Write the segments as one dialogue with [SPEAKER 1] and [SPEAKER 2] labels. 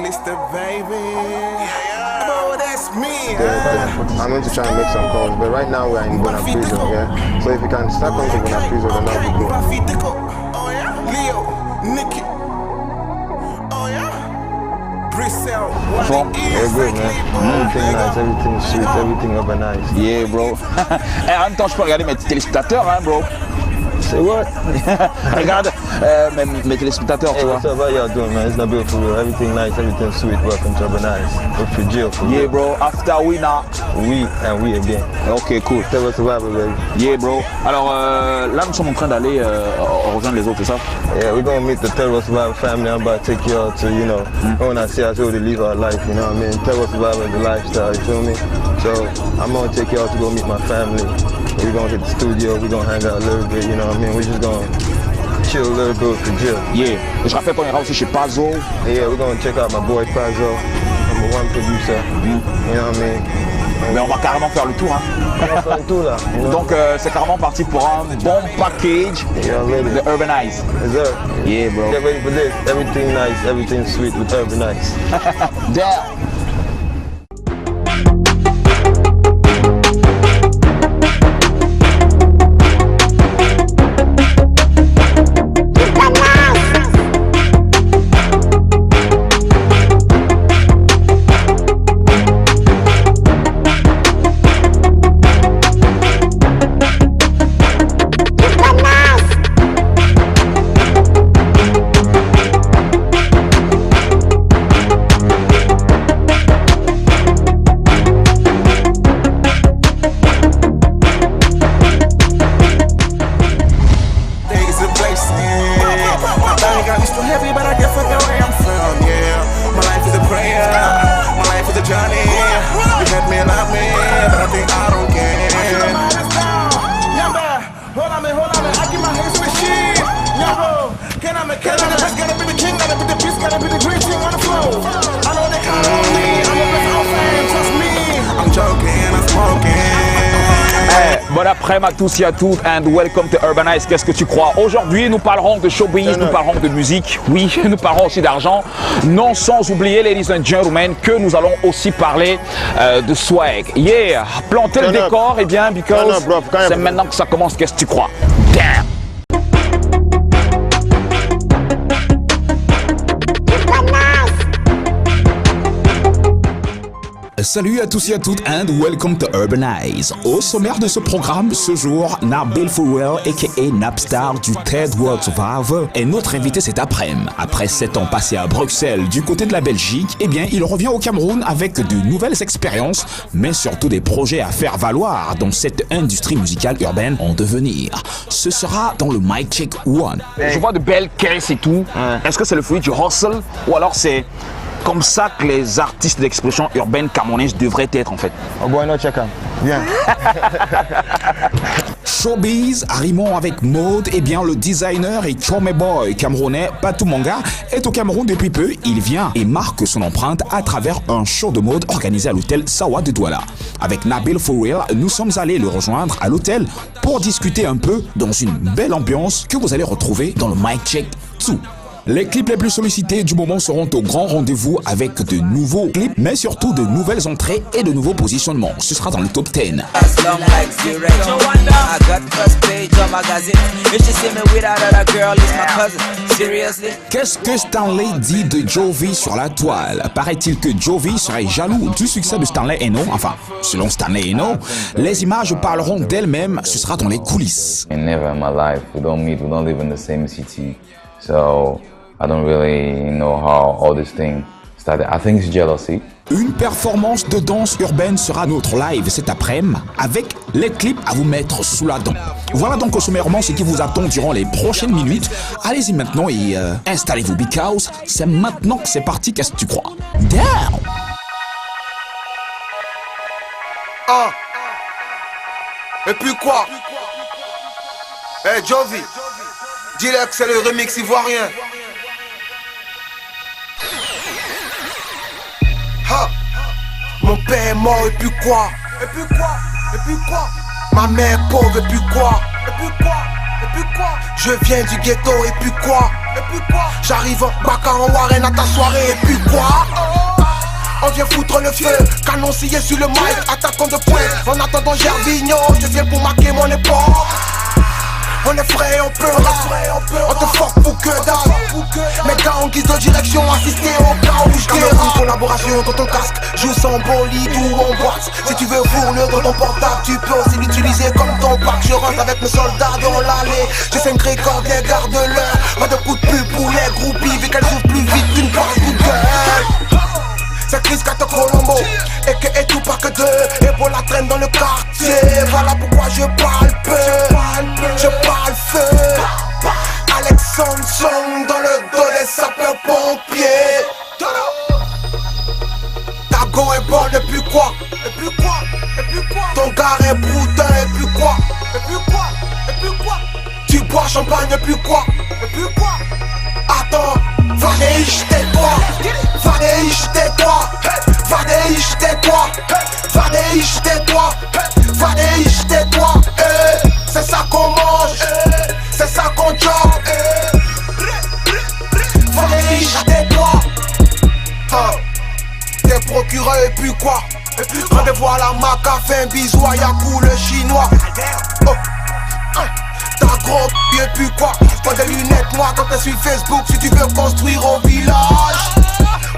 [SPEAKER 1] Mr. Baby. Oh, that's me.
[SPEAKER 2] I'm going to try and make some calls, but right now we are in Bonaprise, yeah? So if you can start coming to Bonaprise, then that would be good.
[SPEAKER 1] Oh, yeah? Leo, Nicky. Oh, yeah? Brissel.
[SPEAKER 2] Yeah, good, man. Everything nice, everything sweet, everything up and nice.
[SPEAKER 3] Yeah, bro. Et en même temps, je peux regarder mes téléspectateurs, hein, bro.
[SPEAKER 2] Say what?
[SPEAKER 3] Regarde mes téléspectateurs, tu vois.
[SPEAKER 2] What's up, how y'all doing, man? It's Nabil for real. Everything nice, everything sweet. Welcome to Urbanize. We're for jail, for real.
[SPEAKER 3] Yeah, bro. After we now.
[SPEAKER 2] We and we again.
[SPEAKER 3] Ok, cool.
[SPEAKER 2] Tell us about it, baby.
[SPEAKER 3] Yeah, bro. Alors là, nous sommes en train d'aller rejoindre les autres, c'est ça?
[SPEAKER 2] Yeah, we're gonna meet the Terror Survivor family. I'm about to take y'all to, you know, when I see us to live our life, you know what I mean? Terror Survivor is the lifestyle, you feel me? So I'm gonna take y'all to go meet my family. We're gonna hit the studio, we're gonna hang out a little bit, you know what I mean? We're just gonna chill a little bit for jail.
[SPEAKER 3] Yeah. Et je rappelle qu'on ira aussi chez Pazzo.
[SPEAKER 2] Yeah, we're gonna check out my boy Pazzo, number one producer, you know what I mean?
[SPEAKER 3] Mais on va carrément faire le tour, hein.
[SPEAKER 2] On va faire le tour là. You know?
[SPEAKER 3] Donc c'est carrément parti pour un bon package de Urbanize.
[SPEAKER 2] Yes, sir.
[SPEAKER 3] Yeah, bro.
[SPEAKER 2] Get ready for this. Everything nice, everything sweet with Urbanize.
[SPEAKER 3] Damn. Bon après-midi à tous et à toutes and welcome to Urbanize. Qu'est-ce que tu crois? Aujourd'hui, nous parlerons de showbiz, nous parlerons de musique, oui, nous parlerons aussi d'argent. Non sans oublier, ladies and gentlemen, que nous allons aussi parler de swag. Yeah, planter le décor, et bien, because c'est maintenant que ça commence. Qu'est-ce que tu crois? Damn!
[SPEAKER 4] Salut à tous et à toutes and welcome to Urbanize. Au sommaire de ce programme, ce jour, Nabil Fouel aka Napstar du TED World Survivor est notre invité cet après-midi. Après 7 ans passés à Bruxelles du côté de la Belgique, eh bien il revient au Cameroun avec de nouvelles expériences, mais surtout des projets à faire valoir dans cette industrie musicale urbaine en devenir. Ce sera dans le Mic Check One.
[SPEAKER 3] Je vois de belles caisses et tout. Est-ce que c'est le fruit du hustle ou alors c'est comme ça que les artistes d'expression urbaine camerounaises devraient être en fait?
[SPEAKER 2] Oh boy, no check him. Viens.
[SPEAKER 4] Showbiz, arrimons avec mode, eh bien le designer et chome boy camerounais Patou Manga est au Cameroun depuis peu. Il vient et marque son empreinte à travers un show de mode organisé à l'hôtel Sawa de Douala. Avec Nabil Fouel, nous sommes allés le rejoindre à l'hôtel pour discuter un peu dans une belle ambiance que vous allez retrouver dans le Mic Check 2. Les clips les plus sollicités du moment seront au grand rendez-vous avec de nouveaux clips, mais surtout de nouvelles entrées et de nouveaux positionnements. Ce sera dans le top 10. Qu'est-ce que Stanley dit de Jovi sur la toile? Paraît-il que Jovi serait jaloux du succès de Stanley Eno? Enfin, selon Stanley Eno, les images parleront d'elles-mêmes. Ce sera dans les coulisses.
[SPEAKER 5] Never in my life. We don't meet. We don't live in the same city. So I don't really know how all this thing started. I think it's jealousy.
[SPEAKER 4] Une performance de danse urbaine sera notre live cet après-midi avec les clips à vous mettre sous la dent. Voilà donc sommairement ce qui vous attend durant les prochaines minutes. Allez-y maintenant et installez-vous because c'est maintenant que c'est parti. Qu'est-ce que tu crois? Down!
[SPEAKER 1] Ah. Et puis quoi? Eh Jovi, dis-leur que c'est le remix ivoirien. Ha. Mon père est mort et puis quoi? Et puis quoi? Et puis quoi? Ma mère est pauvre et puis quoi? Et puis quoi? Je viens du ghetto et puis quoi? J'arrive en Baka en Warren à ta soirée et puis quoi? On vient foutre le feu, canon scié sur le mic, attaquant de pointe. En attendant Gervinho, je viens pour marquer mon époque. On est frais, on peut on te fuck pour que dalle. Mes gars en guise de direction, assister au cas où je dérape. Une collaboration dans ton casque, joue sans bolide ou en boîte. Si tu veux fournir dans ton portable, tu peux aussi l'utiliser comme ton pack. Je rentre avec mes soldats dans l'allée. J'ai 5 records, les garde-leur. Pas de coup de pub pour les groupies, vu qu'elles ouvrent plus vite qu'une page Google. C'est Chris Kato Colombo, et que et tout pas que deux. Et pour la traîne dans le quartier, voilà pourquoi je parle peu. Je parle feu. Alexandre Song dans le dos des sapeurs-pompiers. Ta go est bonne et puis quoi? Ton gars est broutin et puis quoi? Tu bois champagne et puis quoi? Attends, Vanéiche tais-toi. Vanéiche tais-toi. Vanéiche tais-toi. Vanéiche tais-toi. Vanéiche tais-toi. C'est ça qu'on mange, c'est ça qu'on chope. Vanéiche tais-toi. T'es procureur et puis quoi? Rendez-vous à la Maca, fais un bisou à Yakou le chinois. T'as gros et puis quoi? Pas de lunettes moi quand t'es sur Facebook si tu veux construire au village.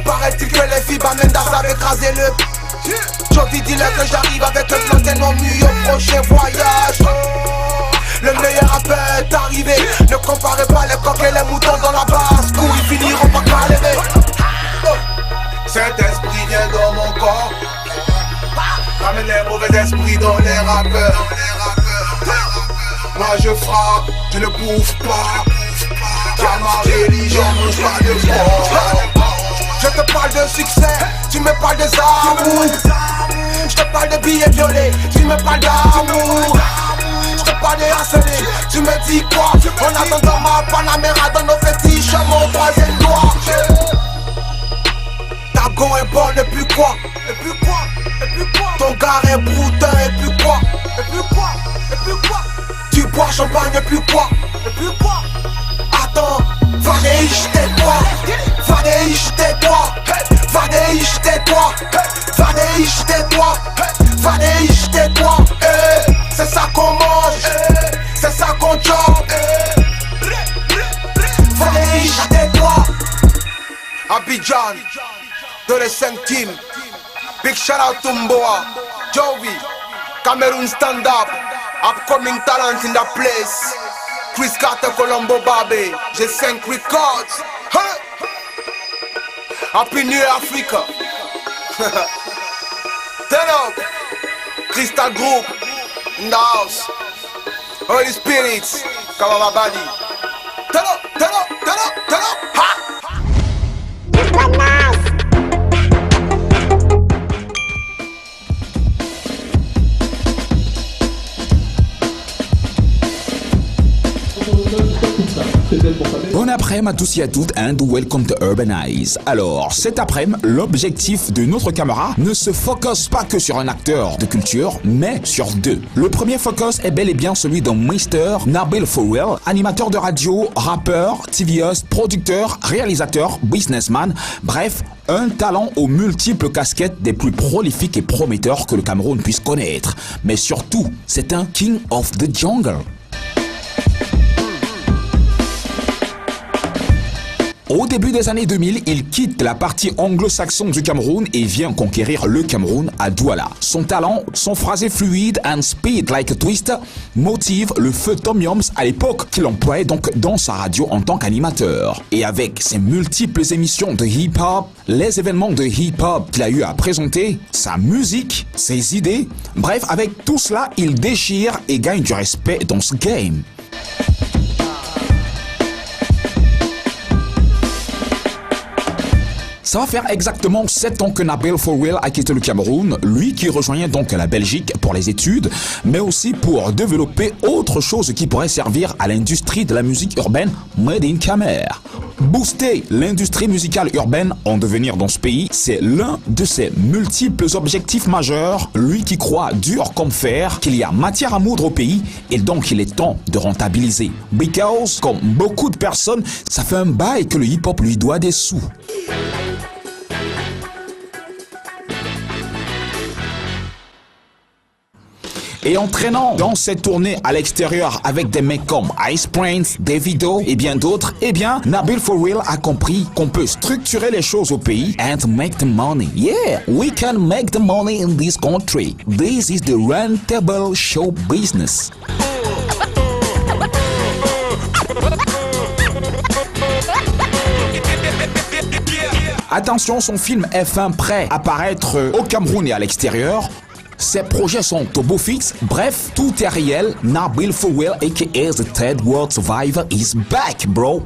[SPEAKER 1] Paraît-il que les filles Bamenda savent écraser le. Jody dis-leur que j'arrive avec un plan tellement mieux au prochain voyage. Le meilleur rappeur est arrivé. Ne comparez pas les coqs et les moutons dans la basse cour, ils finiront par galérer. Cet esprit vient dans mon corps. Ramène les mauvais esprits dans les rappeurs. Moi je frappe, je ne bouffe pas. Car ma religion mange pas de porc. Je te parle de succès, tu me parles des amours. Je te parle de billets violets, tu me parles d'amour. Je te parle de harcelé, tu me dis quoi? En attendant ma Panamera dans nos fétiches, mon troisième doigt. Ta go est bonne et puis quoi? Ton gars est broutin et puis quoi? Tu bois champagne et puis quoi? Attends, Vanéiche tais-toi. Vanéiche tais-toi. Vanéiche tais-toi. Vanéiche tais-toi. Vanéiche tais-toi. C'est ça qu'on mange, c'est ça qu'on chope. Vanéiche tais-toi. Abidjan, de les 5 teams. Big shout out to Mboa, Joey, Cameroon stand up. Upcoming talent in the place. Chris Carter, Colombo Babe. J'ai 5 records. Huh? Happy New Year Africa. Turn up. Crystal Group in the house. Holy Spirits. Come on my body. Turn up, turn up, turn up, turn up. Ha!
[SPEAKER 4] Bon après-midi à tous et à toutes and welcome to Urbanize. Alors, cet après-midi, l'objectif de notre caméra ne se focus pas que sur un acteur de culture, mais sur deux. Le premier focus est bel et bien celui d'un Mr. Nabil Fouel, animateur de radio, rappeur, TV host, producteur, réalisateur, businessman, bref, un talent aux multiples casquettes des plus prolifiques et prometteurs que le Cameroun puisse connaître. Mais surtout, c'est un King of the Jungle. Au début des années 2000, il quitte la partie anglo-saxonne du Cameroun et vient conquérir le Cameroun à Douala. Son talent, son phrasé fluide and speed like a twister motive le feu Tom Yoms à l'époque qu'il employait donc dans sa radio en tant qu'animateur. Et avec ses multiples émissions de hip-hop, les événements de hip-hop qu'il a eu à présenter, sa musique, ses idées, bref, avec tout cela, il déchire et gagne du respect dans ce game. Ça va faire exactement 7 ans que Nabil For Real a quitté le Cameroun, lui qui rejoignait donc la Belgique pour les études, mais aussi pour développer autre chose qui pourrait servir à l'industrie de la musique urbaine Made in Camer. Booster l'industrie musicale urbaine en devenir dans ce pays, c'est l'un de ses multiples objectifs majeurs, lui qui croit dur comme fer qu'il y a matière à moudre au pays et donc il est temps de rentabiliser. Because, comme beaucoup de personnes, ça fait un bail que le hip-hop lui doit des sous. Et entraînant dans cette tournée à l'extérieur avec des mecs comme Ice Prince, Davido et bien d'autres, eh bien, Nabil For Real a compris qu'on peut structurer les choses au pays and make the money. Yeah, we can make the money in this country. This is the rentable show business. Attention, son film est fin prêt à paraître au Cameroun et à l'extérieur. Ses projets sont au beau fixe. Bref, tout est réel. Nabil For Real, aka The Third World Survivor, is back, bro.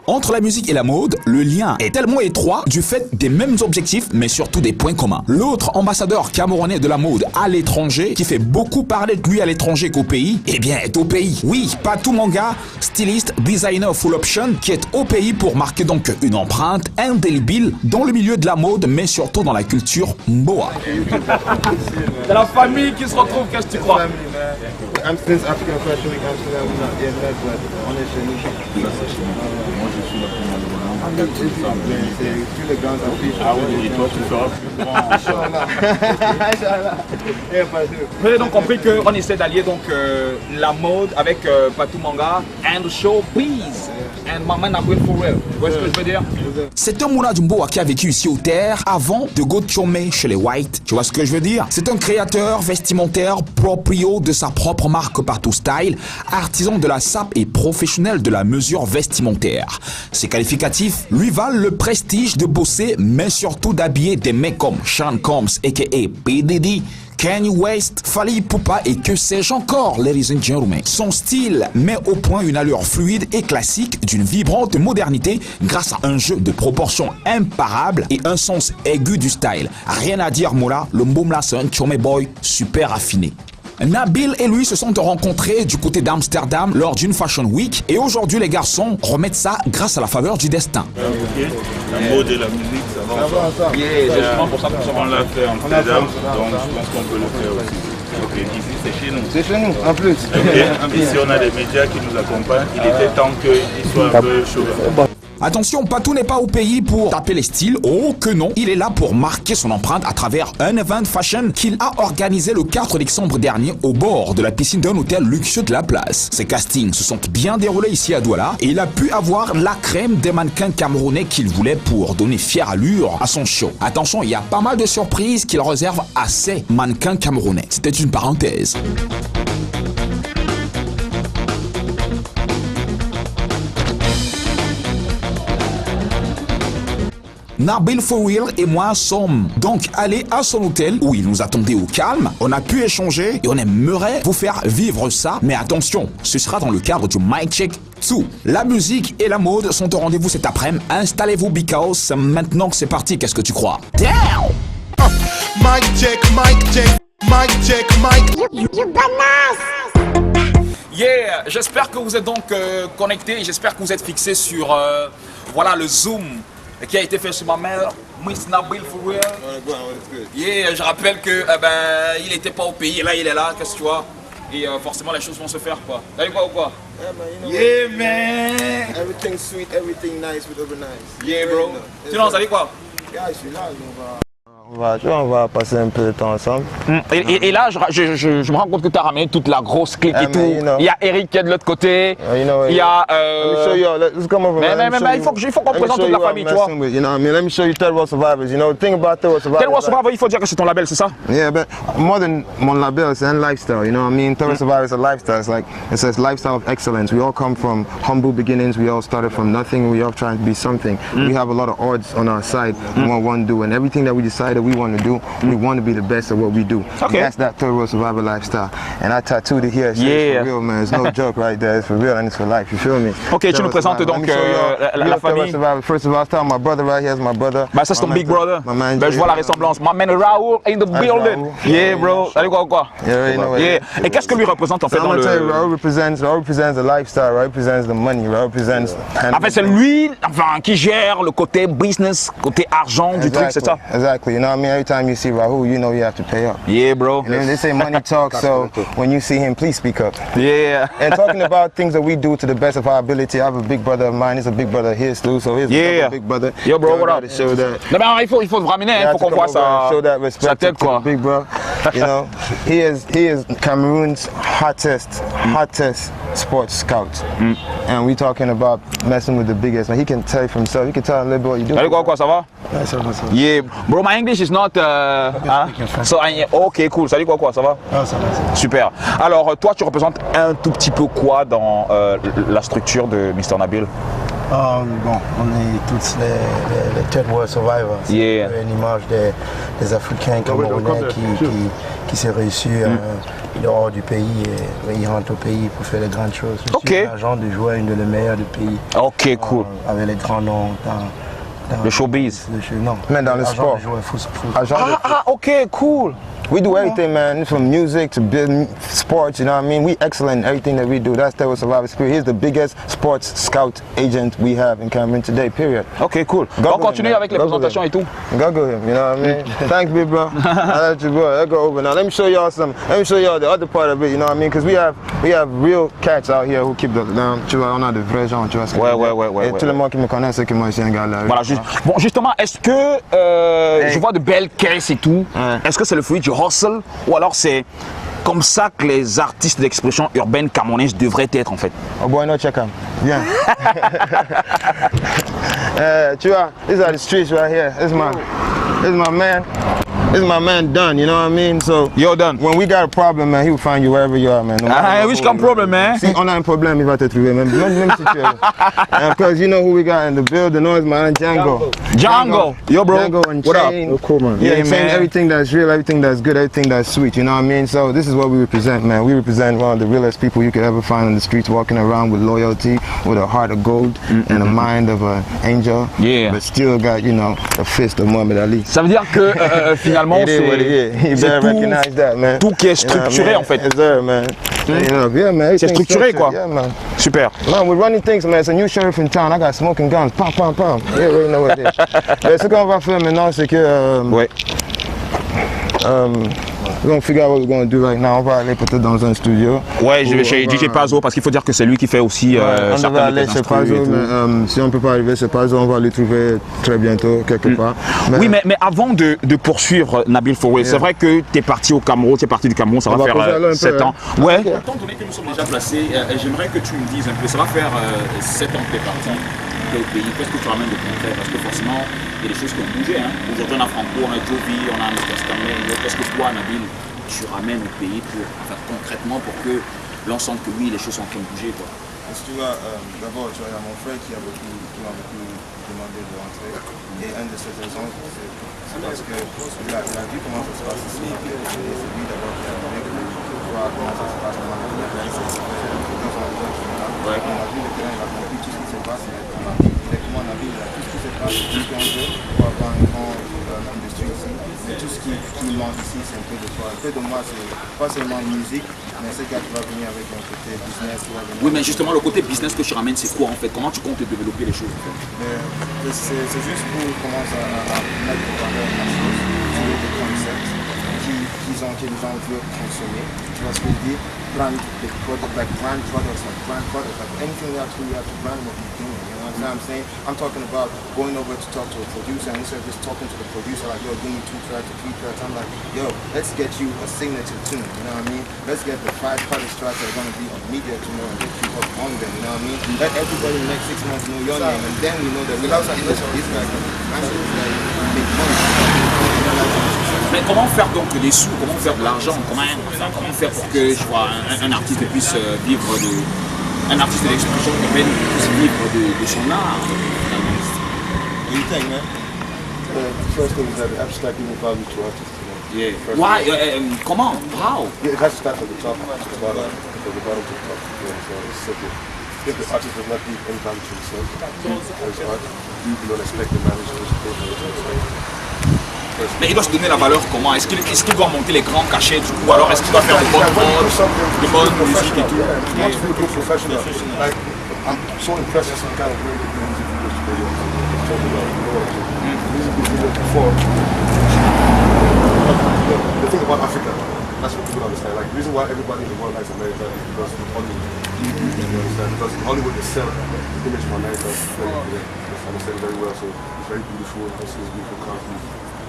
[SPEAKER 4] Entre la musique et la mode, le lien est tellement étroit du fait des mêmes objectifs, mais surtout des points communs. L'autre ambassadeur camerounais de la mode à l'étranger, qui fait beaucoup parler de lui à l'étranger qu'au pays, eh bien est au pays. Oui, Patou Manga, styliste, designer full option, qui est au pays pour marquer donc une empreinte indélébile dans le milieu de la mode, mais surtout dans la culture Mboa.
[SPEAKER 3] C'est la famille qui se retrouve, qu'est-ce que tu crois?
[SPEAKER 2] Amsterdam's African Fashion Week, Amsterdam, on est chez nous. Moi, je suis là pour c'est tous les grands affiches. Ah oui, et toi, tu feras plus.
[SPEAKER 3] Vous avez donc compris qu'on essaie d'allier donc la mode avec Patou Manga and showbiz. And my man Nabil For Real. Tu vois ce que je veux dire?
[SPEAKER 4] C'est un Mouna Mboa qui a vécu ici aux terres avant de go chômer chez les Whites. Tu vois ce que je veux dire? C'est un créateur vestimentaire proprio de sa propre marque Patou Style, artisan de la sape et professionnel de la mesure vestimentaire. Ses qualificatifs lui valent le prestige de bosser, mais surtout d'habiller des mecs comme Sean Combs, aka P. Diddy, Kanye West, Fally Ipupa et que sais-je encore, ladies and gentlemen. Son style met au point une allure fluide et classique d'une vibrante modernité grâce à un jeu de proportions imparables et un sens aigu du style. Rien à dire, Mola, le Mboumla c'est un chômé boy super affiné. Nabil et lui se sont rencontrés du côté d'Amsterdam lors d'une Fashion Week et aujourd'hui les garçons remettent ça grâce à la faveur du destin.
[SPEAKER 6] Okay. La mode et la musique, ça va ensemble.
[SPEAKER 3] C'est justement pour ça qu'on
[SPEAKER 6] on l'a fait en Amsterdam, donc je pense qu'on peut le faire aussi. Ok, ici c'est chez nous.
[SPEAKER 2] C'est chez nous, en plus.
[SPEAKER 6] Okay. Ici on a des médias qui nous accompagnent, il était temps qu'ils soient un peu chauds.
[SPEAKER 4] Attention, Patou n'est pas au pays pour taper les styles, oh que non, il est là pour marquer son empreinte à travers un event fashion qu'il a organisé le 4 décembre dernier au bord de la piscine d'un hôtel luxueux de la place. Ses castings se sont bien déroulés ici à Douala et il a pu avoir la crème des mannequins camerounais qu'il voulait pour donner fière allure à son show. Attention, il y a pas mal de surprises qu'il réserve à ces mannequins camerounais. C'était une parenthèse. Nabil For Real et moi sommes donc allés à son hôtel où il nous attendait au calme. On a pu échanger et on aimerait vous faire vivre ça. Mais attention, ce sera dans le cadre du Mic Check 2. La musique et la mode sont au rendez-vous cet après-midi. Installez-vous because maintenant que c'est parti, qu'est-ce que tu crois? Damn!
[SPEAKER 1] Mic check, mic check, mic check, mic.
[SPEAKER 3] Yeah, j'espère que vous êtes donc connectés, j'espère que vous êtes fixés sur voilà, le zoom qui a été fait sur ma mère, Miss Nabil For Real. Yeah, je rappelle que il n'était pas au pays, et là il est là, qu'est-ce que tu vois? Et forcément les choses vont se faire quoi. T'as vu quoi ou quoi?
[SPEAKER 2] Yeah, man. Everything sweet, everything nice with Urbanize.
[SPEAKER 3] Yeah, bro. Sinon, ça dit quoi?
[SPEAKER 2] Yeah, je suis là, on va passer un peu de temps ensemble.
[SPEAKER 3] Et là, je me rends compte que tu as ramené toute la grosse clique et tout. Il y a Eric qui est de l'autre côté. Il y a. Mais il faut qu'on présente toute la famille, tu vois.
[SPEAKER 2] Let me show you Third World Survivors. You know, the thing about Third World Survivors.
[SPEAKER 3] Third World Survivors, il faut dire que c'est ton label, c'est ça?
[SPEAKER 2] Yeah, but more than mon label, it's a lifestyle. You know what I mean? Third World Survivors is a lifestyle. It's like it says lifestyle of excellence. We all come from humble beginnings. We all started from nothing. We all trying to be something. We have a lot of odds on our side. We want one do, and everything that we decide that we want to do. We want to be the best at what we do.
[SPEAKER 3] Okay.
[SPEAKER 2] That's that third world survival lifestyle. And I tattooed it here. So it's for real, man. It's no joke right there. It's for real and it's for life. You feel me?
[SPEAKER 3] Ok, tu nous présentes donc la famille.
[SPEAKER 2] First of all, start my brother right here is my brother.
[SPEAKER 3] Bah ça c'est ton big brother.
[SPEAKER 2] Man,
[SPEAKER 3] je vois la ressemblance. My man Raoul in the building.
[SPEAKER 2] Raoul.
[SPEAKER 3] Yeah, bro. Salut quoi.
[SPEAKER 2] Yeah.
[SPEAKER 3] Et qu'est-ce que lui représente en fait dans le...
[SPEAKER 2] Raoul represents the lifestyle. Raoul represents the money. Raoul represents...
[SPEAKER 3] En fait, c'est lui, enfin, qui gère le côté business, côté argent du truc, c'est ça?
[SPEAKER 2] Exactly. You know what I mean? Every time you see Raoul, you know you have to pay up.
[SPEAKER 3] Yeah, bro.
[SPEAKER 2] You know, they say money talks, so when you see him, please speak up.
[SPEAKER 3] Yeah.
[SPEAKER 2] And talking about things that we do to the best of our ability, I have a big brother of mine. He's a big brother of his too, so he's a big brother.
[SPEAKER 3] Yo, bro, what up?
[SPEAKER 2] To show that.
[SPEAKER 3] Non, mais il faut te ramener, il faut qu'on voit ça.
[SPEAKER 2] Show that respect
[SPEAKER 3] sa tête, quoi.
[SPEAKER 2] to big bro. You know, he is Cameroon's hottest sports scout. And we talking about messing with the biggest. Man, he can tell you for himself. He can tell a little bit what you do.
[SPEAKER 3] Salut quoi, ça va? Yeah, bro, my English is not. So, ok, cool. Salut quoi, ça va?
[SPEAKER 7] Ça va.
[SPEAKER 3] Super. Alors, toi, tu représentes un tout petit peu quoi dans la structure de Mr. Nabil?
[SPEAKER 7] Bon, on est tous les Third World Survivors.
[SPEAKER 3] Yeah.
[SPEAKER 7] C'est une image des Africains camerounais qui s'est réussi dehors du pays et ils rentrent au pays pour faire les grandes choses. Je suis l'agent de joueur, une des meilleures du pays.
[SPEAKER 3] Ok, cool.
[SPEAKER 7] Avec les grands noms dans
[SPEAKER 3] le showbiz.
[SPEAKER 7] Non,
[SPEAKER 2] mais dans le sport.
[SPEAKER 3] Ok, cool.
[SPEAKER 2] We do everything, man, from music to business, sports, you know what I mean? We excellent in everything that we do. That's Third World Survivor Spirit. He's the biggest sports scout agent we have in Cameroon today, period.
[SPEAKER 3] Ok, cool. On continue avec les présentations et tout.
[SPEAKER 2] Google him, you know what I mean? Thanks, big bro. I let you go. Let's go over now. Let me show y'all the other part of it, you know what I mean? Because we have real cats out here who keep the down. Tu vois, on a de vrais gens, tu vois.
[SPEAKER 3] Ouais.
[SPEAKER 2] Et tout le monde qui me connaît, c'est que moi, je suis un gars là.
[SPEAKER 3] Voilà, bon, justement, est-ce que je vois de belles caisses et tout? Est-ce que c'est le fruit du hustle ou alors c'est comme ça que les artistes d'expression urbaine camerounaises devraient être en fait?
[SPEAKER 2] Oh boy, no check him. Viens. Tu vois, these are the streets right here. This is my man. This is my man Dunn, you know what I mean? So,
[SPEAKER 3] yo Dunn,
[SPEAKER 2] when we got a problem, man, he will find you wherever you are, man. No
[SPEAKER 3] which kind of problem, man?
[SPEAKER 2] Si on a un problème, il va te trouver, même situation. And of course, you know who we got in the building. No, it's my man Django.
[SPEAKER 3] Yo, bro.
[SPEAKER 2] Django and
[SPEAKER 3] what
[SPEAKER 2] Chain.
[SPEAKER 3] up? Cool, man.
[SPEAKER 2] Yeah, man. Everything that's real, everything that's good, everything that's sweet. You know what I mean? So this is what we represent, man. We represent one of the realest people you could ever find on the streets, walking around with loyalty, with a heart of gold and a mind of an angel.
[SPEAKER 3] Yeah.
[SPEAKER 2] But still got, you know, a fist of Muhammad Ali.
[SPEAKER 3] Ça veut dire que finalement
[SPEAKER 2] c'est
[SPEAKER 3] tout qui est structuré en fait. C'est structuré quoi. Super.
[SPEAKER 2] Man, we're running things, man. It's a new sheriff in town. I got smoking guns. Pam, pam, pam. Yeah, we know what it is. Mais ce qu'on va faire maintenant, c'est que we're gonna figure out what we're gonna do right now. On va aller peut-être dans un studio.
[SPEAKER 3] Ouais, je vais chez DJ Pazo parce qu'il faut dire que c'est lui qui fait aussi
[SPEAKER 2] on devrait aller chez Pazo, mais si on peut pas arriver chez Pazo, on va le trouver très bientôt quelque part.
[SPEAKER 3] Oui, mais avant de poursuivre Nabil Fauré, c'est vrai que tu es parti au Cameroun, tu es parti du Cameroun, ça va faire 7 ans. Ouais.
[SPEAKER 8] Étant donné que nous sommes déjà placés, j'aimerais que tu me dises un peu, ça va faire 7 ans que tu es parti. Au pays, qu'est-ce que tu ramènes de concret? Parce que forcément, il y a des choses qui ont bougé. Hein. Aujourd'hui, on a Franco, on a Jovi, on a Mr. Stanley. Qu'est-ce que toi, Nabil, tu ramènes au pays concrètement pour que l'on sente que oui, les choses sont en train de bouger, quoi?
[SPEAKER 2] Parce que tu vois, d'abord, tu vois, il y a mon frère qui m'a beaucoup demandé de rentrer. Et une de ces raisons, c'est parce que il a vu comment ça se passe ici. C'est lui d'abord qui a donné pour voir comment ça se passe. On a vu le terrain, on a vu le terrain, il a compris tout ce qui se passe. Directement, on a vu tout ce qui se passe, tout ce qu'on veut pour avoir une grande industrie ici. Mais tout ce qui manque ici, c'est un peu de toi. Un peu de moi, c'est pas seulement musique, mais c'est quand tu vas venir avec un côté business.
[SPEAKER 8] Oui, mais justement, le côté business que tu ramènes, c'est quoi en fait? Comment tu comptes développer les choses en fait?
[SPEAKER 2] C'est juste pour commencer à mettre en valeur la chose, trouver des concepts que les gens veulent consommer. Tu vois ce que je dis? Brand products, like brand products, like anything we have to brand what we're doing. You know what I'm saying? I'm talking about going over to talk to a producer and instead of just talking to the producer like, yo, give me 2 tracks or 3 tracks. I'm like, yo, let's get you a signature tune. You know what I mean? Let's get the 5 hottest tracks that are going to be on media tomorrow and get you up on them. You know what I mean? Let everybody in the next 6 months know your name and then we know that we have these guys make money.
[SPEAKER 8] Mais comment faire donc des sous, comment faire de l'argent, comment faire pour que je vois, un artiste puisse vivre un artiste d'expression urbaine puisse vivre de son art finalement?
[SPEAKER 2] You think, man?
[SPEAKER 9] first thing is that the abstract giving value to artists.
[SPEAKER 8] Yeah. Why? Comment? How?
[SPEAKER 9] Yeah, it has to start from the top to the bottom, from the bottom to the top. So it's simple. If the artist does not give any value to himself, as art, you don't expect the manager to pay for it.
[SPEAKER 8] Mais il doit se donner la valeur comment? Est-ce qu'il doit monter les grands cachets du coup? Alors est-ce qu'il doit faire de bonnes modes, de bonne musique et tout?
[SPEAKER 9] Professional. Like, I'm so impressed with some kind of really good music videos before. The thing about Africa, that's what people understand. Like, the reason why everybody in the world likes America is because of Hollywood. You understand? Because Hollywood is selling the image of America understand very well. So it's very beautiful. It's beautiful country.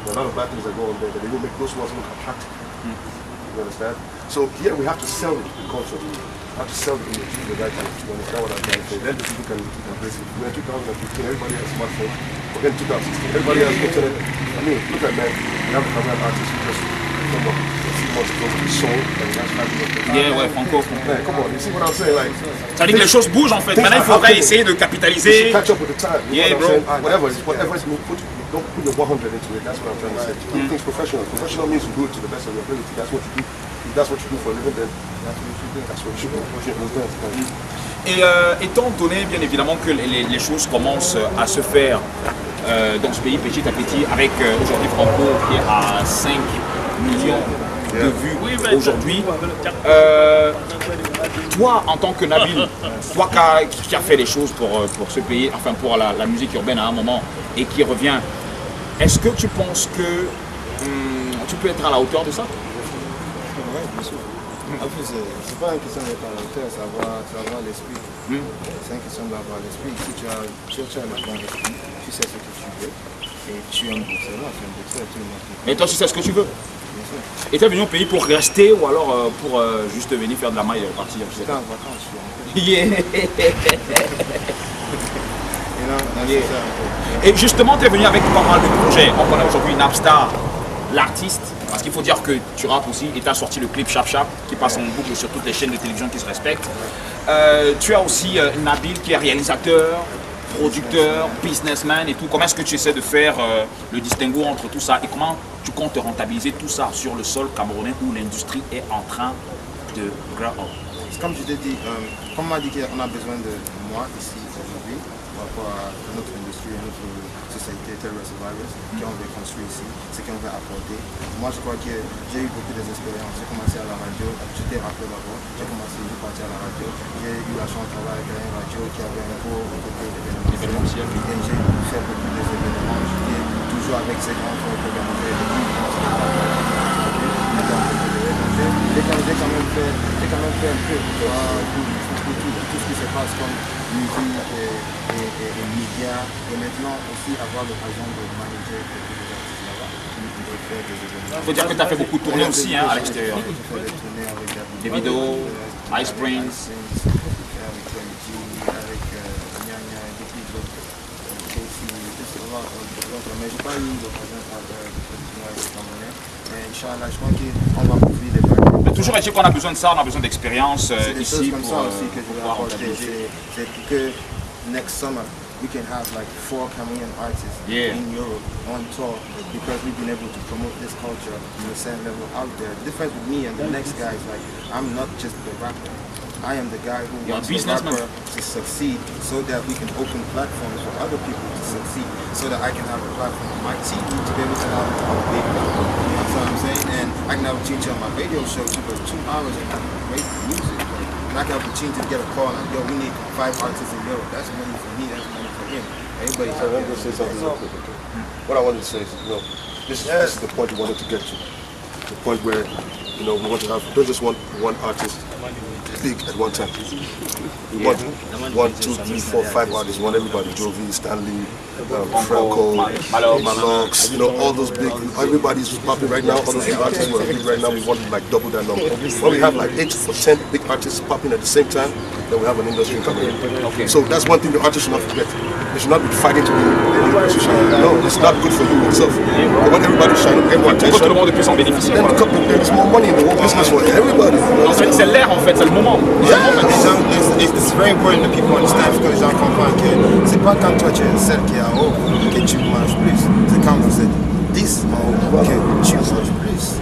[SPEAKER 9] There are a lot of bad things that go on there, but they will make those ones look attractive. You understand? So here we have to sell the culture. We have to sell the image to the right time. You understand what I'm trying to say? Then the people can basically. We're in 2015, everybody has a smartphone. We're in 2016, everybody has internet. I mean, look at man, we have a Cameroon artist who just come up a few months ago with his soul, and that's how we
[SPEAKER 8] Yeah, ouais, Franco.
[SPEAKER 9] Man, come on, you see what I'm saying? Like,
[SPEAKER 8] ça dit que les choses bougent en fait. Maintenant, il faudrait essayer de capitaliser.
[SPEAKER 9] Catch up with the time.
[SPEAKER 8] Yeah, bro.
[SPEAKER 9] Whatever is don't put your 100 into it. That's what I'm trying to say. Everything's professional. Professional means you do it to the best of your ability. That's what you do. If that's what you do for a living, then that's what you should do. That's what you should do.
[SPEAKER 8] Et étant donné bien évidemment que les choses commencent à se faire dans ce pays petit à petit, avec aujourd'hui Franco qui est à 5 millions de vues aujourd'hui, toi en tant que Nabil, toi qui a fait les choses pour ce pays, enfin pour la musique urbaine à un moment et qui revient, est-ce que tu penses que tu peux être à la hauteur de ça?
[SPEAKER 7] Oui, bien sûr. En plus, c'est pas une question d'être à la hauteur, c'est avoir l'esprit. C'est une question d'avoir l'esprit. Si tu as le bon esprit, tu sais ce que tu veux et tu es un boxeur, tu es un boxeur.
[SPEAKER 8] Mais toi, tu sais ce que tu veux?
[SPEAKER 7] Bien sûr.
[SPEAKER 8] Et tu es venu au pays pour rester ou alors pour juste venir faire de la maille et repartir?
[SPEAKER 7] J'étais en vacances, je suis rentré.
[SPEAKER 8] Et justement, tu es venu avec pas mal de projets. On connaît aujourd'hui Napstar, l'artiste, parce qu'il faut dire que tu rappes aussi, et tu as sorti le clip Chap Chap qui passe en boucle sur toutes les chaînes de télévision qui se respectent. Tu as aussi Nabil qui est réalisateur, producteur, businessman et tout. Comment est-ce que tu essaies de faire le distinguo entre tout ça et comment tu comptes rentabiliser tout ça sur le sol camerounais où l'industrie est en train de grow up?
[SPEAKER 7] Comme je t'ai dit, comme on m'a dit qu'on a besoin de moi ici aujourd'hui par rapport à notre industrie et notre société Terror Survivors qu'on veut construire ici, ce qu'on veut apporter. Moi je crois que j'ai eu beaucoup d'expériences. J'ai commencé à la radio, j'étais rappeur d'abord, j'ai commencé à partir à la radio, j'ai eu la chance de travailler avec une radio qui avait un gros côté d'événementiel et j'ai fait beaucoup d'événements. J'étais toujours avec ces grands corps organisés. J'ai quand même fait un peu pour tout ce qui se passe comme musique et médias et maintenant aussi avoir l'occasion de manager
[SPEAKER 8] Il faut dire que tu as fait beaucoup de tournées aussi à l'extérieur. Des vidéos, Ice Prince.
[SPEAKER 7] Mais j'ai pas eu l'occasion de continuer avec les Camerounais. Mais Inch'Allah, je crois qu'on va couvrir les vagues.
[SPEAKER 8] Mais toujours est-il qu'on a besoin de ça, on a besoin d'expérience ici
[SPEAKER 7] comme
[SPEAKER 8] pour
[SPEAKER 7] ça aussi que je vais
[SPEAKER 8] pouvoir
[SPEAKER 7] apporter. C'est que next summer we can have like 4 Cameroonian artists in Europe on tour because we've been able to promote this culture on the same level out there. The difference with me and the next guy is like I'm not just the rapper. I am the guy who wants the rapper to succeed so that we can open platforms for other people to succeed so that I can have a platform on my TV to be able to have a big platform. You know what I'm saying? And I can have a teacher on my radio show to go 2 hours and have great music. And I can have a team to get a call like, yo, we need 5 artists in Europe. That's money for me, that's money for him. Everybody's
[SPEAKER 9] I want to say something real quick. What I wanted to say is, this is the point we wanted to get to. The point where, we want to have, don't just want one artist big at one time. We want 1, 2, 3, 4, 5 artists. We want everybody, Jovi, Stanley, Franco, Malox, all those big, everybody's popping right now, all those big artists who are big right now, we want like double that number. When we have like 8 or 10 big artists popping at the same time, then we have an industry coming in. So that's one thing the artists should not forget. They should not be fighting to be in the position. No, it's not good for you yourself. I want everybody to shine up, everyone attention.
[SPEAKER 8] Tout le monde puisse en bénéficier.
[SPEAKER 9] Then there's more money in the whole business for everybody.
[SPEAKER 8] En fait, c'est l'air en fait, c'est le moment.
[SPEAKER 7] It's very important that people understand parce que les gens comprennent que c'est pas quand toi tu es seul qui a haut que tu manges plus. C'est quand vous êtes 10, ok, tu manges plus.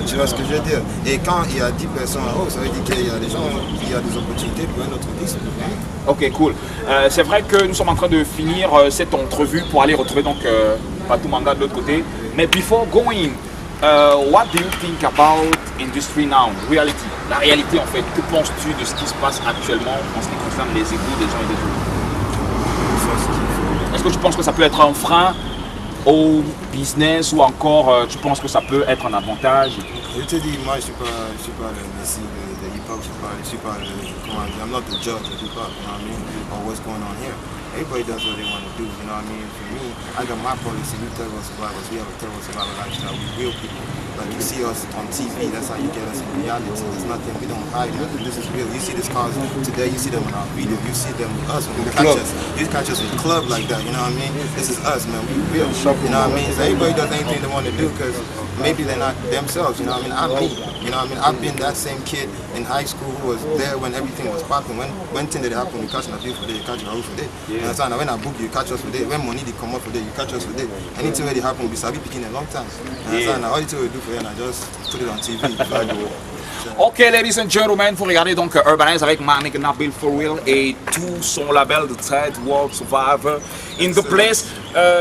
[SPEAKER 7] Tu vois ce que je veux dire? Et quand il y a 10 personnes en haut, ça veut dire qu'il y a des gens, il y a des opportunités pour un autre 10.
[SPEAKER 3] Ok, cool. C'est vrai que nous sommes en train de finir cette entrevue pour aller retrouver donc Patou Manga de l'autre côté. Mais before going, what do you think about industry now? Reality. La réalité en fait. Que penses-tu de ce qui se passe actuellement en ce qui concerne les égos des uns et des autres? Est-ce que tu penses que ça peut être un frein au business ou encore tu penses que ça peut être un avantage?
[SPEAKER 7] Je te dis, moi je suis pas le Messi de hip-hop, je suis pas le, comment dire, I'm not the judge of hip-hop, you know what I mean, or what's going on here. Everybody does what they want to do, you know what I mean? For me, I got my policy, we Third World Survivors, we have a Third World Survivor lifestyle, we real people. Like you see us on TV, that's how you get us in reality. There's nothing, we don't hide nothing, this is real. You see these cars today, you see them in our video, you see them with us when you catch us. You catch us in the club like that, you know what I mean? This is us, man, we real, you know what I mean? So everybody does anything they want to do because maybe they're not themselves, you know what I mean? I'm me, you know what I mean? I've been that same kid in high school who was there when everything was popping. When thing that happened, you catch a few for day, you catch a roof for day. You know what I'm saying? When I book you, catch us for day. When money they come up for day, you catch us for day. Anything really happened, we start picking a long time. You know what I'm saying? All you two will do for you, and I just put it on TV.
[SPEAKER 3] Ok, ladies and gentlemen, vous regardez donc Urbanize avec Manik Nabil For Real et tout son label de Third World Survivor in the place.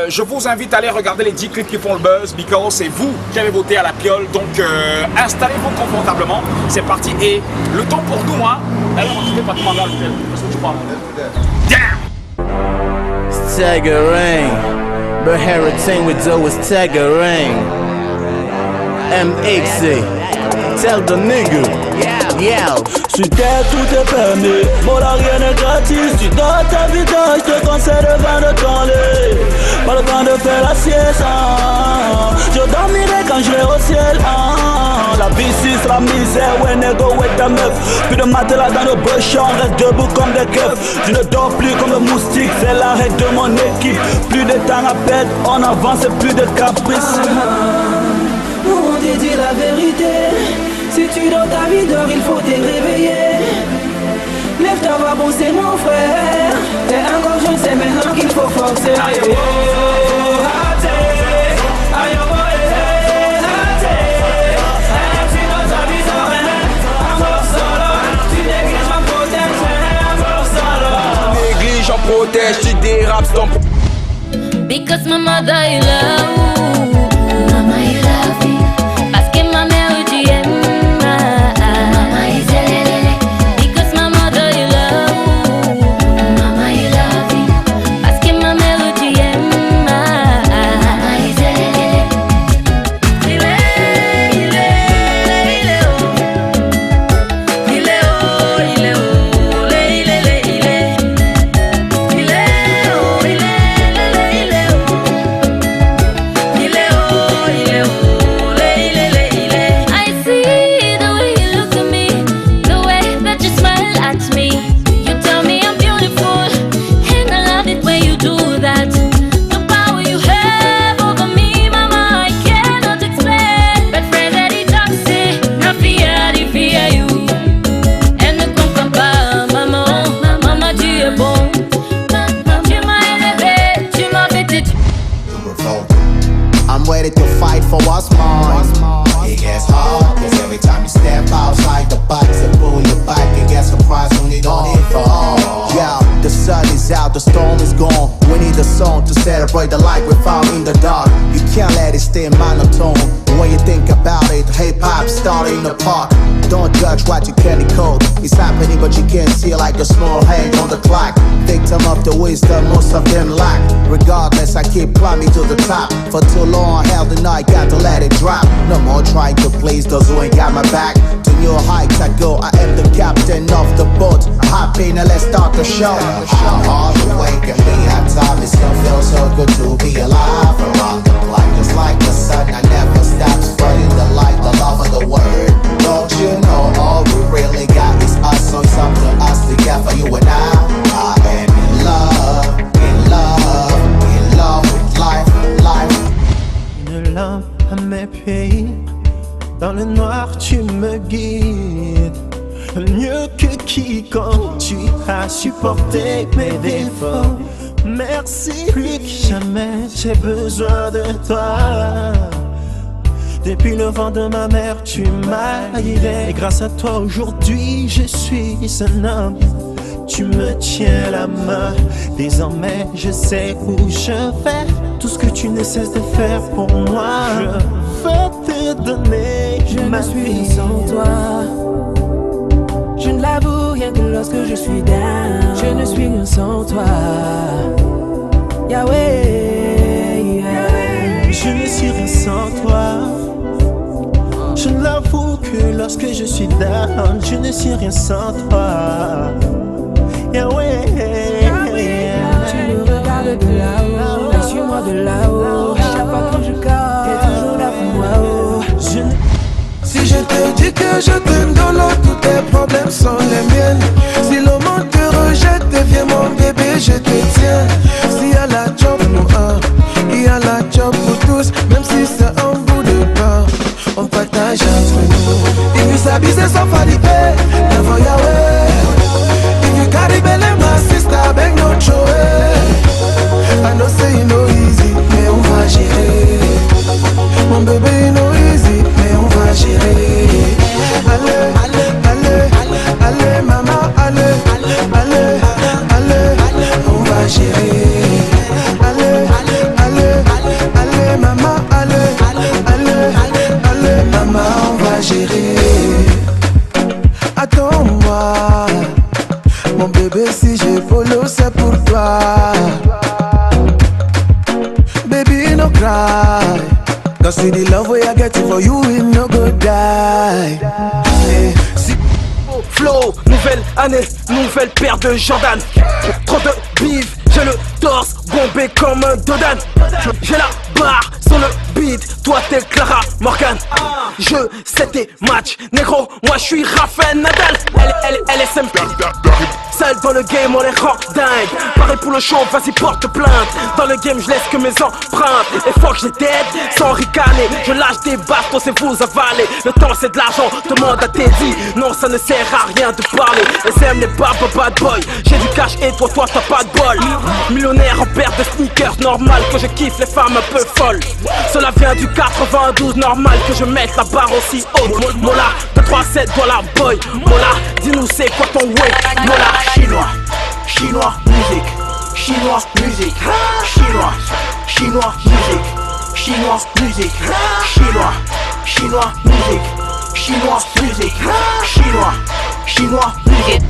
[SPEAKER 3] Je vous invite à aller regarder les 10 clips qui font le buzz, because c'est vous qui avez voté à la piole. Donc installez-vous confortablement, c'est parti. Et le temps pour nous, hein, allez retrouver Patou Manga à l'hôtel. Qu'est-ce que tu parles?
[SPEAKER 10] Damn! It's staggering, but everything we do is staggering. MXC, tell the nigga, yeah.
[SPEAKER 11] Sur terre tout est permis, voilà rien n'est gratis. Tu donnes ta vie, je te conseille de vendre ton lit. Pas le temps de faire la sieste, je dormirai quand je vais au ciel. La vie c'est la misère, ouais négo, ouais ta meuf. Plus de matelas dans nos bush, on reste debout comme des keufs. Je ne dors plus comme le moustique, c'est la règle de mon équipe. Plus de temps à perdre, on avance et plus de caprices.
[SPEAKER 12] On te dit la vérité. Si tu dans ta vie d'or, il faut te réveiller. Lève-toi, va bosser mon frère. T'es encore jeune, c'est maintenant qu'il faut forcer. Aïe oh, raté. Aïe oh, raté. Tu dans ta vie d'or, un mort solo. Tu négliges en protège, un mort solo.
[SPEAKER 11] Néglige en protège, tu dérapes ton.
[SPEAKER 13] Because my mother I love, mama I love you. Parce que ma mère tu aimes, mama I love. Because my mother I love, mama I love you. Parce que ma mère tu aimes, mama I love. Il est oh, il est oh, il est oh, il est oh, il est.
[SPEAKER 14] I'm ready to fight for what's mine. It gets hard, cause every time you step outside the box and pull your back, it gets surprised when you don't hit for all. Yeah, the sun is out, the storm is gone. We need a song to celebrate the light we found in the dark. You can't let it stay monotone. When you think about it, hip-hop started in the park. Don't judge what you can't decode. It's happening but you can't see it like a small hand on the clock. Victim of the wisdom most of them lack. Regardless, I keep climbing to the top. For too long, hell the night, got to let it drop. No more trying to please those who ain't got my back. To new heights I go, I am the captain of the boat. Hop in and let's start the show. I'm hard awake and me at time. It still feels so good to be alive. Around the clock, just like the sun, I never stop spreading the light, the love of the word. Don't you know all we really got is us? So it's up to us together, you and I am in love, in love, in love with life, life.
[SPEAKER 11] Une lampe à mes pieds, dans le noir tu me guides. Mieux que quiconque tu as supporté mes défauts.
[SPEAKER 15] merci. Plus que jamais, j'ai besoin de toi. Depuis le vent de ma mère, tu m'as guidé. Et grâce à toi, aujourd'hui, je suis un homme. Tu me tiens la main. Désormais, je sais où je vais. Tout ce que tu ne cesses de faire pour moi, je veux te donner ma vie.
[SPEAKER 12] Sans toi, je ne l'avoue rien que lorsque je suis down. Je ne suis rien sans toi, Yahweh, yeah.
[SPEAKER 15] Je ne suis rien sans toi. Je ne l'avoue que lorsque je suis down. Je ne suis rien sans toi, Yahweh,
[SPEAKER 12] Tu me regardes de là-haut, suis-moi de là-haut. Chaque fois que je casse, t'es toujours là pour moi, oh.
[SPEAKER 1] Si je te dis que je t'aime dans l'eau, tous tes problèmes sont les miennes. Si le monde te rejette, deviens mon bébé, je te tiens. S'il y a la job pour un, il y a la job pour tous. Même si c'est un bout de pain, on partage entre nous. If you sabi say somebody pay, never Yahweh. If you carry belly, my sister, beg no show it. I know say you know easy, mais on va gérer. Mon bébé, you know easy, mais on va gérer. Allez, allez, allez, allez, maman, allez, allez, allez, on va gérer. Allez, allez, allez, maman, allez, allez, allez, maman, on va gérer. Attends-moi, mon bébé, si j'ai follow, c'est pour toi. Baby, no cry. Cause see the love way I get it for you, it no go die. Hey,
[SPEAKER 16] Flow, nouvelle année, nouvelle paire de Jordan. Trop de bif, j'ai le torse bombé comme un Dodan. J'ai la barre sur le beat, toi t'es Clara Morgan. Je sais tes matchs, négro, moi je suis Rafael Nadal. Elle est simple, seule dans le game on les rend dingue. Pareil pour le show, vas-y porte plainte. Dans le game je laisse que mes empreintes. Et faut que j'ai dead, sans ricaner. Je lâche des bastons, c'est vous avaler. Le temps c'est de l'argent, demande à Teddy. Non ça ne sert à rien de parler. Les aiment les bad boy. J'ai du cash et toi t'as pas de bol. Millionnaire en paire de sneakers, normal que je kiffe les femmes un peu folles. Cela vient du 92, normal que je mette la barre aussi haute. Mola, 237 $ boy. Mola, dis-nous c'est quoi ton way. Mola, chinois, chinois musique, chinois musique, chinois, chinois musique, chinois musique, chinois, chinois musique, chinois musique, chinois, chinois musique.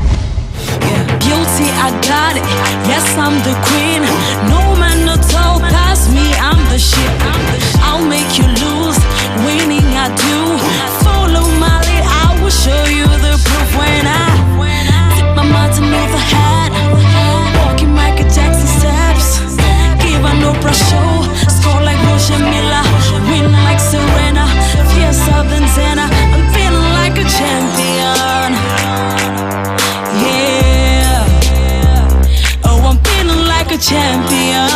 [SPEAKER 13] Beauty, I got it. Yes, I'm the queen. No man, no toe past me. I'm the shit. I'll make you lose. Winning, I do. Follow my lead. I will show you the proof when I tip my Martin Luther hat. Walking Michael Jackson steps. Give a no brush show. Score like Roger Miller. Win like Serena. Fiercer than Zena. I'm feeling like a champion. Yeah, oh I'm feeling like a champion.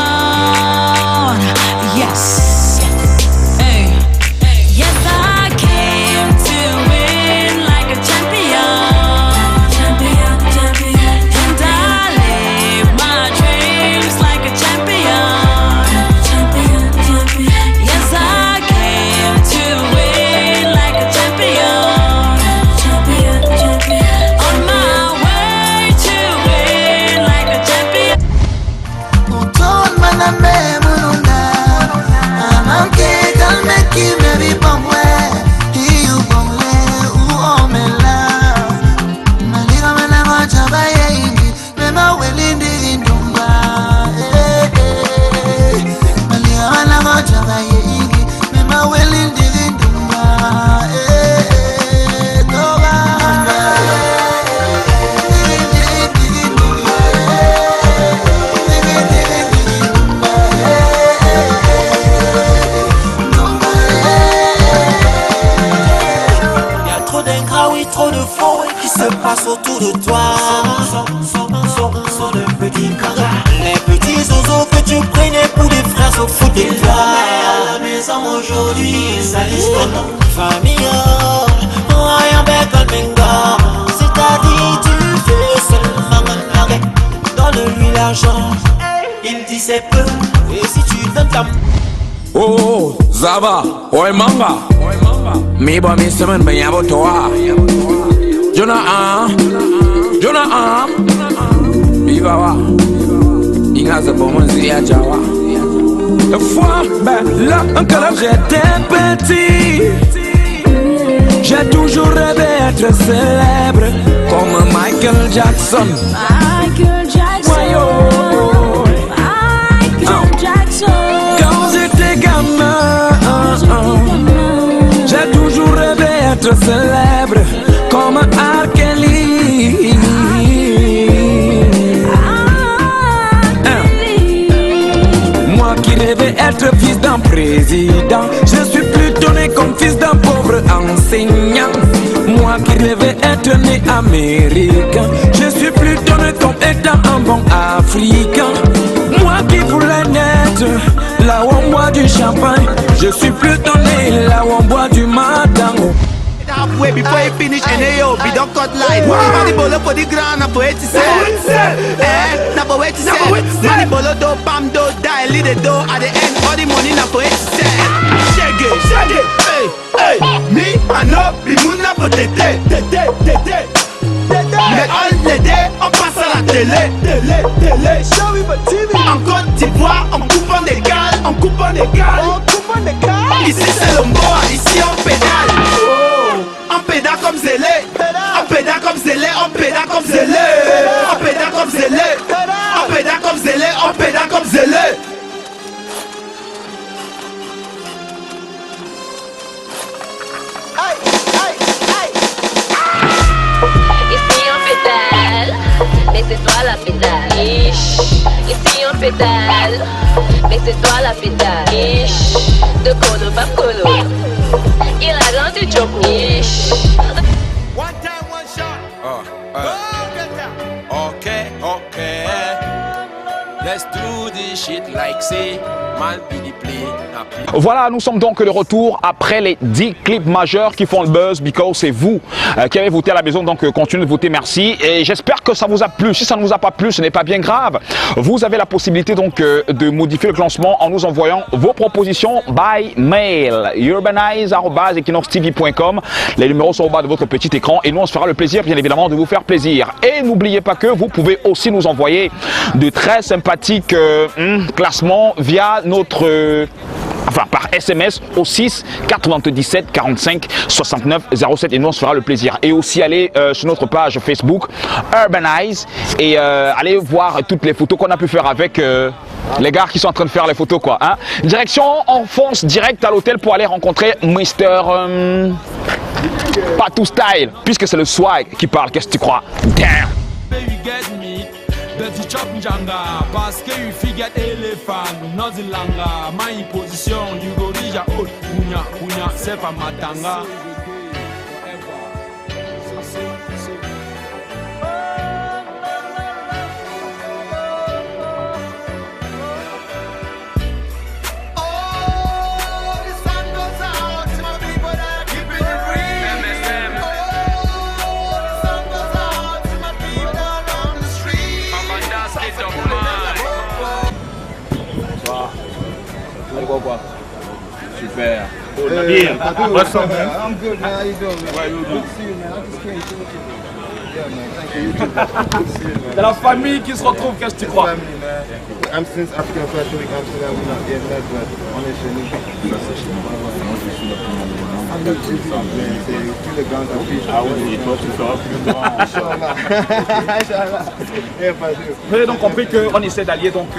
[SPEAKER 17] Oh, Zaba, oi manga. Mi ba mi semen ben yabo toa. Jonah, Viva wa. Inga za bomonzi ya jawa. La fois, là, quand j'étais petit, j'ai toujours rêvé d'être célèbre comme Michael Jackson.
[SPEAKER 13] Michael Jackson.
[SPEAKER 17] Quand j'étais gamin, j'ai toujours rêvé d'être célèbre comme R. Kelly. Moi qui rêvais être fils d'un président, je suis plutôt né comme fils d'un pauvre enseignant. Moi qui rêvais être né américain, je suis plutôt né comme étant un bon africain. Moi qui voulais naître là où on boit du champagne, je suis plutôt né là où on boit du matango.
[SPEAKER 18] Halfway before you finish and hey yo, we don't cut line. Money bolo for the ground, na for it to sell. Na for it to sell. Money bolo do pam do die, lead the door at the end. All the money na for it to sell. Shake it, hey, me I know the moon na for tete. Mais all the day, on passe à la télé. Show me my TV. En Côte d'Ivoire, on coupe en égal. Ici c'est le mboa, ici on pédale. On pédale comme zélé. On pédale comme zélé. On pédale comme zélé. On pédale comme zélé. On pédale comme zélé. On pédale comme zélé.
[SPEAKER 13] Ici on pédale, mais c'est toi la pédale. Ici on pédale, mais c'est toi la pédale. De colo, pas colo. Il a rendu Choco.
[SPEAKER 18] One time, one shot.
[SPEAKER 17] Okay. Let's do this shit like say, man be the play.
[SPEAKER 3] Voilà, nous sommes donc de retour après les 10 clips majeurs qui font le buzz, because c'est vous qui avez voté à la maison, donc continuez de voter, merci. Et j'espère que ça vous a plu. Si ça ne vous a pas plu, ce n'est pas bien grave. Vous avez la possibilité donc de modifier le classement en nous envoyant vos propositions by mail. urbanize@equinoxtv.com. Les numéros sont au bas de votre petit écran et nous on se fera le plaisir bien évidemment de vous faire plaisir. Et n'oubliez pas que vous pouvez aussi nous envoyer de très sympathiques classements via notre... par SMS au 6 97 45 69 07 et nous on se fera le plaisir. Et aussi aller sur notre page Facebook Urbanize et aller voir toutes les photos qu'on a pu faire avec les gars qui sont en train de faire les photos quoi. Hein. Direction, on fonce direct à l'hôtel pour aller rencontrer Mr. Patou Style, puisque c'est le swag qui parle, qu'est-ce que tu crois? Damn.
[SPEAKER 19] Dirty chop njanga, parce que you forget elephant, not the langa. My position, you go reach your old kunya, c'est pas matanga.
[SPEAKER 8] Quoi. Super. Oh, bien. What's up, man?
[SPEAKER 7] I'm good, man. How you doing, man?
[SPEAKER 8] Why you
[SPEAKER 7] Good to see you, man. I just came to look at you. Yeah, man. Thank you. You too. Good to see you, man.
[SPEAKER 3] C'est la famille qui se retrouve, qu'est-ce que tu crois?
[SPEAKER 7] Family, man. I'm since African Fashion Week Amsterdam. We're not getting that, but on est chez nous.
[SPEAKER 6] Ah oui, et toi tu feras plus grand.
[SPEAKER 3] Vous avez donc compris qu'on essaie d'allier donc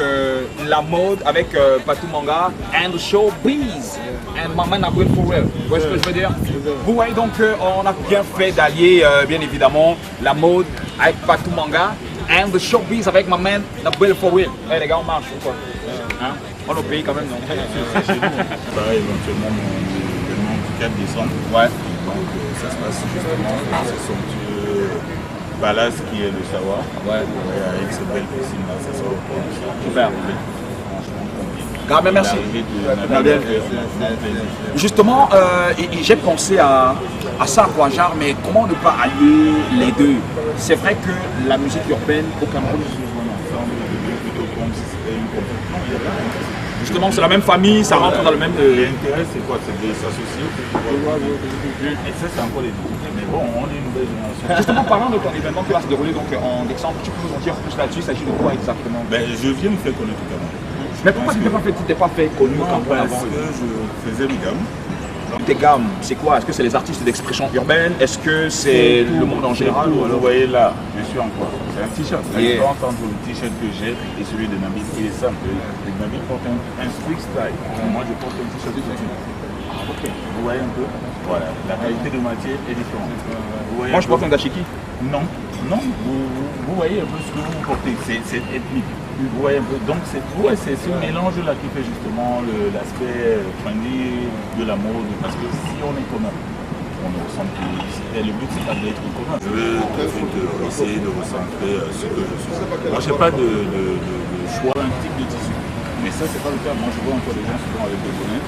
[SPEAKER 3] la mode avec Patou Manga and showbiz and my man Nabil for real. Vous voyez ce que je veux dire? Vous voyez donc on a bien fait d'allier bien évidemment la mode avec Patou Manga and the showbiz avec my man Nabil for real. Hey, les gars, on marche ou quoi? Hein? On est au pays quand même, non?
[SPEAKER 6] Pareil, éventuellement le 4 décembre. Ouais. Donc ça se passe justement c'est somptueux Palace qui est le savoir. Ouais. Avec cette belle piscine là, ça sera au port.
[SPEAKER 3] Super.
[SPEAKER 6] Franchement compliqué.
[SPEAKER 3] Grand merci. Justement, j'ai pensé à ça, quoi, genre, mais comment ne pas allier les deux? C'est vrai que la musique urbaine au Cameroun,
[SPEAKER 8] Justement, c'est la même famille, ça rentre dans le même...
[SPEAKER 6] L'intérêt, c'est quoi? C'est de s'associer. Et ça, c'est encore les difficultés. Mais bon, on est une nouvelle génération.
[SPEAKER 8] Justement, parlant de ton événement qui va se dérouler donc, en décembre, tu peux nous en dire plus là-dessus? Il s'agit de quoi exactement?
[SPEAKER 6] Je viens me faire connaître tout à l'heure.
[SPEAKER 8] Mais pourquoi tu t'es pas fait connu
[SPEAKER 6] avant? Parce que je faisais des gammes.
[SPEAKER 8] Tes gammes, c'est quoi? Est-ce que c'est les artistes d'expression urbaine? Est-ce que c'est le monde en général?
[SPEAKER 6] Vous voyez là, je suis en quoi? C'est un t-shirt. La différence entre le t-shirt que j'ai et celui de Nabil, il est simple. Nabil porte un street style. Moi, je porte un t-shirt de couture. Ok. Vous voyez un peu? Voilà. La qualité de matière est différente.
[SPEAKER 8] Moi, je porte un dashiki.
[SPEAKER 6] Non. Non. Vous voyez un peu ce que vous portez. C'est ethnique. Vous voyez un peu. Donc, c'est ce mélange-là qui fait justement l'aspect trendy de la mode. Parce que si on est commun, on ne ressent plus. Et le but, c'est pas d'être commun. Je veux essayer de recentrer ce que je suis. Moi, je n'ai pas de choix d'un type de tissu. Mais ça, c'est pas le cas. Moi, je vois encore des gens souvent avec des bonnets.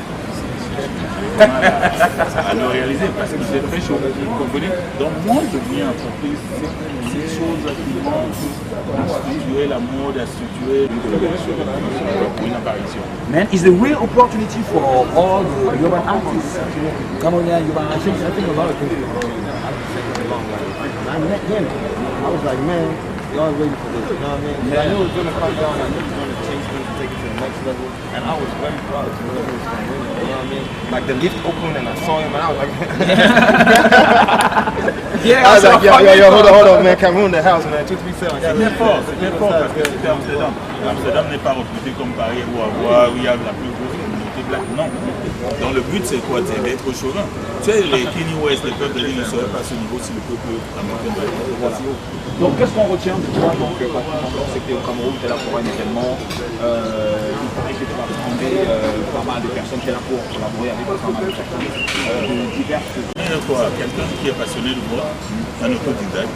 [SPEAKER 6] À le réaliser parce que c'est très chaud, vous comprenez. Donc moi je viens apporter ces choses qui vont structurer la mode, à structurer une apparition.
[SPEAKER 8] Man, it's a real opportunity for all the urban artists. Cameroonian urban artists. I think a lot of people.
[SPEAKER 7] I met him. I was like, man, y'all ready for this, you know what I mean? Yeah. I knew it was going to come down, I knew it was going to change things, take it to the next level, and I was very proud to know he was going to win it, you know what I mean? Like the lift opened and I saw him and I was like, I was like, yo, hold on, man, Cameroon, the house, man, 237.
[SPEAKER 6] C'était fort parce que c'était Amsterdam. Amsterdam n'est pas recruté comme Paris ou Avoie où il y a la plus grosse communauté black, non. Donc le but c'est quoi? C'est d'être chauvin. Tu sais, les Kenny West, les peuples de l'île ne seraient pas à ce niveau si le peuple américain doit être. Voilà.
[SPEAKER 8] Donc qu'est-ce qu'on retient de toi? Donc c'est que au Cameroun, tu es là pour un événement. Il paraît que tu vas prendre pas mal de personnes qui sont là pour collaborer avec pas mal de personnes diverses.
[SPEAKER 6] Quelqu'un qui est passionné de moi, un autodidacte,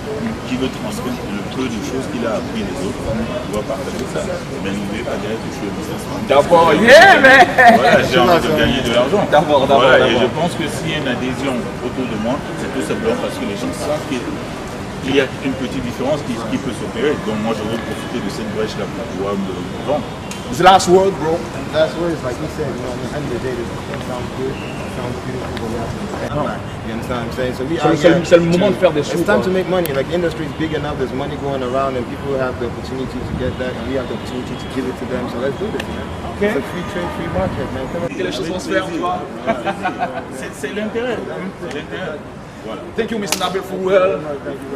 [SPEAKER 6] qui veut transmettre le peu de choses qu'il a appris des autres, doit partager ça. Mais n'oubliez pas que je suis un businessman.
[SPEAKER 8] D'abord, mais
[SPEAKER 6] voilà, j'ai envie de gagner de l'argent. D'abord. Et je pense que s'il y a une adhésion autour de moi, c'est tout simplement parce que les gens savent qu'il y a une petite différence qui peut s'opérer. Donc moi, je veux profiter de cette brèche-là pour pouvoir me vendre.
[SPEAKER 8] The last word, bro.
[SPEAKER 7] The last word is like he said, you know, at the end of the day, this sounds good, it sounds beautiful, but we have to spend money. You understand what I'm saying? So we are
[SPEAKER 8] c'est le moment de faire des sous.
[SPEAKER 7] It's time to make money. Like the industry is big enough, there's money going around, and people have the opportunity to get that, and we have the opportunity to give it to them. So let's do this, man. Okay. It's a free trade, free market, man. Come on.
[SPEAKER 8] Que les choses vont se faire, tu vois.
[SPEAKER 6] C'est l'intérêt. C'est l'intérêt. Voilà.
[SPEAKER 8] Thank you, Mr. Nabil Fouel.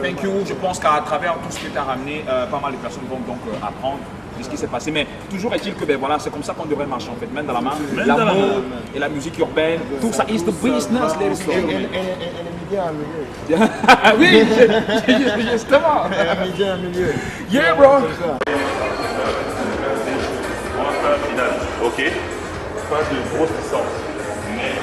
[SPEAKER 8] Thank you. Je pense qu'à travers tout ce que tu as ramené, pas mal de personnes vont donc apprendre de ce qui s'est passé. Mais toujours est-il que voilà, c'est comme ça qu'on devrait marcher en fait, main dans la main. La mode et la musique urbaine, tout ça is the business, ladies and gentlemen. Oui, justement. Yeah, bro.
[SPEAKER 6] Ok, pas de grosse distance, mais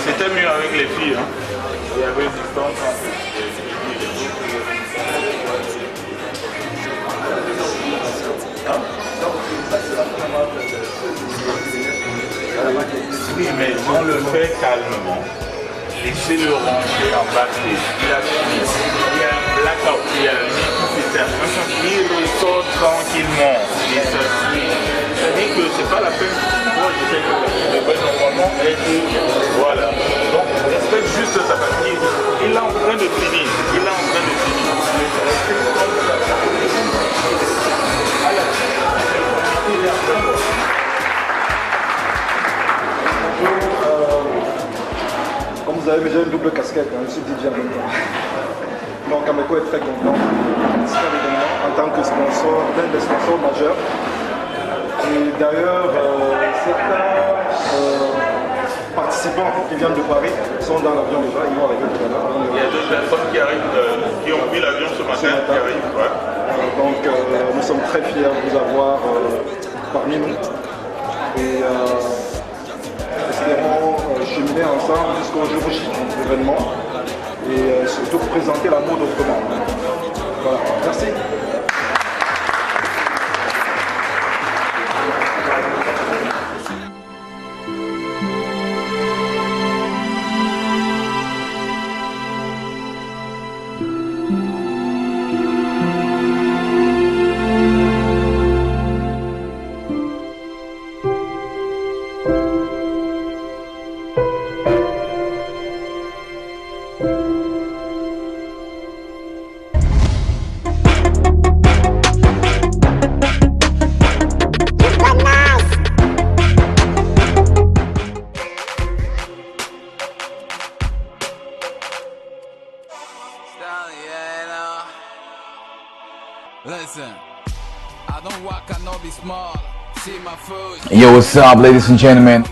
[SPEAKER 6] c'était mieux avec les filles. Hein. Il y avait une distance entre oui, mais on le fait calmement. Laissez-le rentrer en backstage. Il a fini. Il y a un blackout. Il y a un il ressort tranquillement. Et ça dit que c'est pas la peine. Moi, je sais que je devrais normalement être. Voilà. Donc, respecte juste ça parce qu'il est en train de finir. Il est en train de finir.
[SPEAKER 20] Comme vous avez déjà une double casquette, hein, je suis DJ en même temps. Donc Ameko est très content de participer à l'événement en tant que sponsor, l'un des sponsors majeurs. Et d'ailleurs, certains participants qui viennent de Paris sont dans l'avion déjà, ils vont arriver tout à l'heure.
[SPEAKER 6] Il y a deux personnes qui arrivent, qui ont pris l'avion ce matin, qui arrivent. Ouais.
[SPEAKER 20] Donc nous sommes très fiers de vous avoir parmi nous. Et espérons cheminer ensemble jusqu'au jour J de l'événement et surtout présenter la mode autrement. Voilà, merci.
[SPEAKER 5] Yo, what's up, ladies and gentlemen?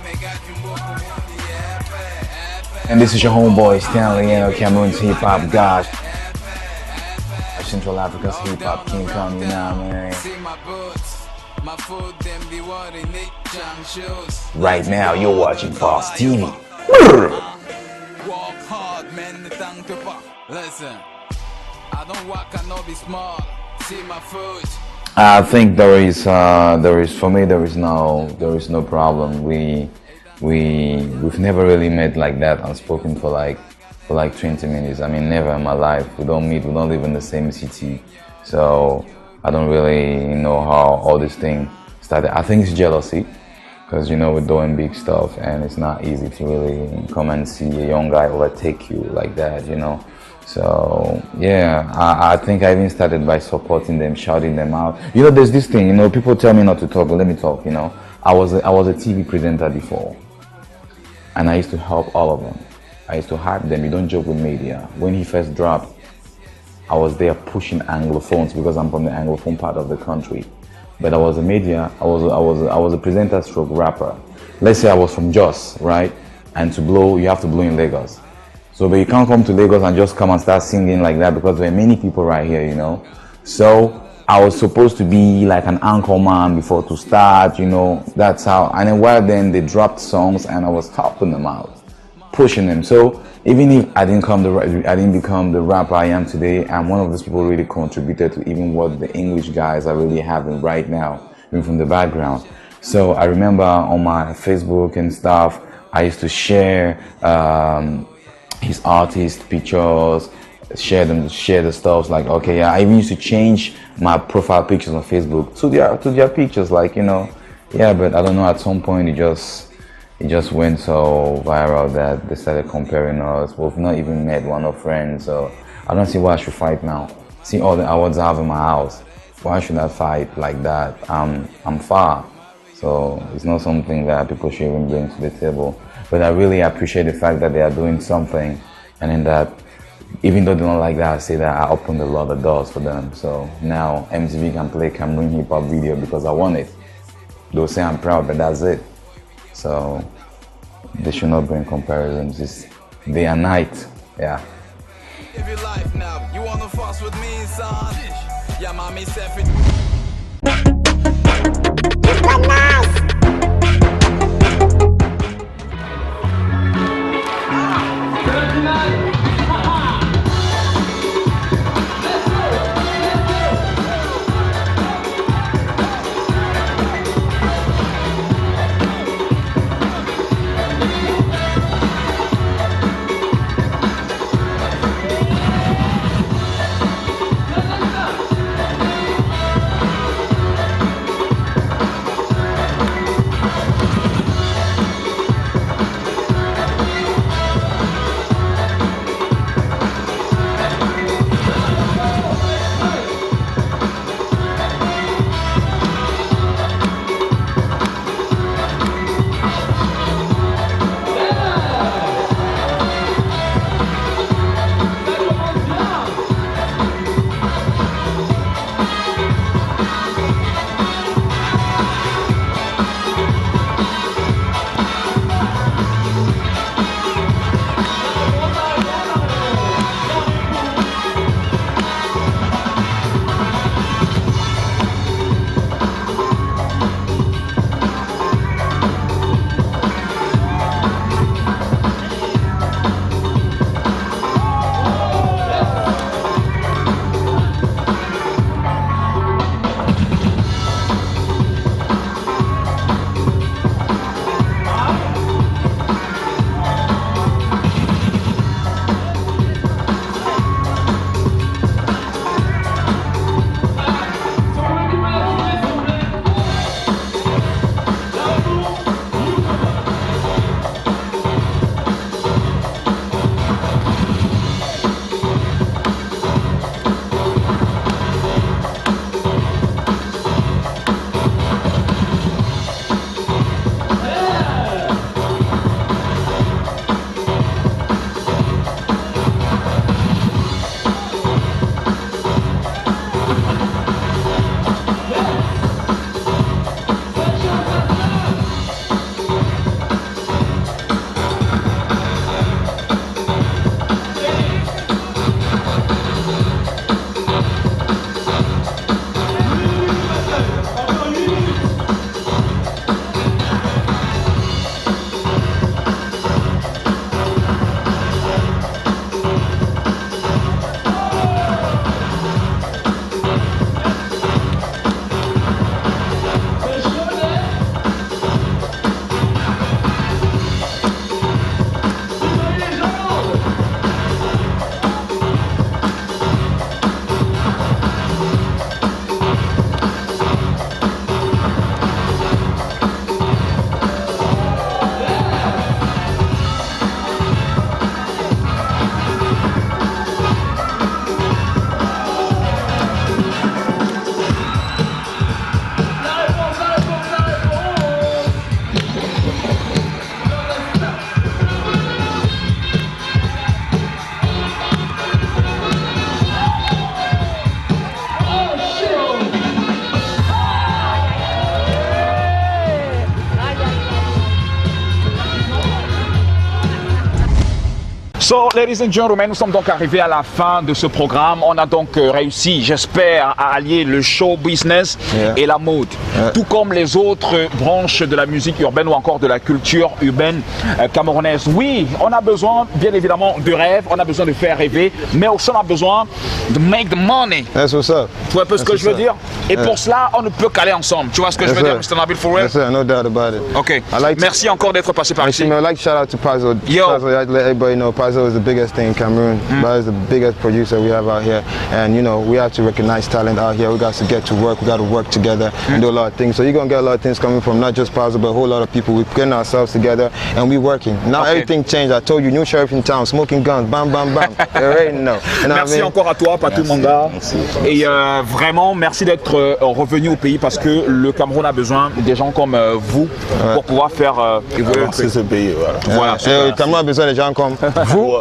[SPEAKER 5] And this is your homeboy Stanley, Cameroon's hip hop god, Central Africa's hip hop King Kong, you know what I mean? Right now, you're watching Boss TV.
[SPEAKER 19] Walk hard, man, listen, I don't walk, I know be smart. See my foot.
[SPEAKER 5] I think there is for me there is no problem. We've never really met like that and spoken for like 20 minutes. I mean, never in my life. We don't meet, we don't live in the same city, so I don't really know how all this thing started. I think it's jealousy, because you know we're doing big stuff and it's not easy to really come and see a young guy overtake you like that, you know. So yeah, I think I even started by supporting them, shouting them out. You know, there's this thing, you know, people tell me not to talk, but let me talk, you know. I was a TV presenter before, and I used to help all of them. I used to hype them. You don't joke with media. When he first dropped, I was there pushing Anglophones because I'm from the Anglophone part of the country. But I was a media, I was a presenter stroke rapper. Let's say I was from Jos, right? And to blow, you have to blow in Lagos. So, but you can't come to Lagos and just come and start singing like that because there are many people right here, you know. So I was supposed to be like an anchor man before to start, you know. That's how. And then while then they dropped songs and I was helping them out, pushing them. So even if I didn't become the rapper I am today, I'm one of those people who really contributed to even what the English guys are really having right now, even from the background. So I remember on my Facebook and stuff, I used to share his artist pictures, share the stuff, like, okay, yeah, I even used to change my profile pictures on Facebook to their pictures, like, you know. Yeah, but I don't know, at some point it just went so viral that they started comparing us. We've not even met, one of friends, so I don't see why I should fight now. See all the awards I have in my house, why should I fight like that? I'm far, so it's not something that people should even bring to the table. But I really appreciate the fact that they are doing something, and in that, even though they don't like that, I say that I opened a lot of doors for them. So now MTV can play Cameroon hip hop video because I want it. They'll say I'm proud, but that's it. So they should not bring comparisons. It's day and night, yeah.
[SPEAKER 19] Live your life now. You wanna fuss with me, son? Yeah, mommy said
[SPEAKER 3] So, ladies and gentlemen, nous sommes donc arrivés à la fin de ce programme. On a donc réussi, j'espère, à allier le show business et la mode. Tout comme les autres branches de la musique urbaine ou encore de la culture urbaine camerounaise. Oui, on a besoin, bien évidemment, de rêves, on a besoin de faire rêver, mais aussi on a besoin de make the money.
[SPEAKER 2] That's what's up.
[SPEAKER 3] Tu vois un peu ce que je veux dire? Et pour cela, on ne peut qu'aller ensemble. Tu vois ce que je veux dire, Mr. Nabil Fourel?
[SPEAKER 2] Yes, sir, no doubt about it.
[SPEAKER 3] Ok. Merci encore d'être passé par ici.
[SPEAKER 2] I'd like to shout out to Pazzo. Pazzo, I'd let everybody know Pazzo is the biggest thing in Cameroon. Pazzo is the biggest producer we have out here. And you know, we have to recognize talent out here. We got to get to work. We got to work together and do a lot of things. So you're going to get a lot of things coming from not just Pazzo, but a whole lot of people. We're getting ourselves together and we're working. Now everything changed. I told you, new sheriff in town, smoking guns, bam, bam, bam. You already know.
[SPEAKER 3] Merci encore à toi, Patou Manga. Et vraiment, merci d'être revenu au pays parce que le Cameroun a besoin des gens comme vous pour pouvoir faire évoluer
[SPEAKER 6] ce pays.
[SPEAKER 3] Voilà.
[SPEAKER 2] Le Cameroun a besoin des gens comme vous.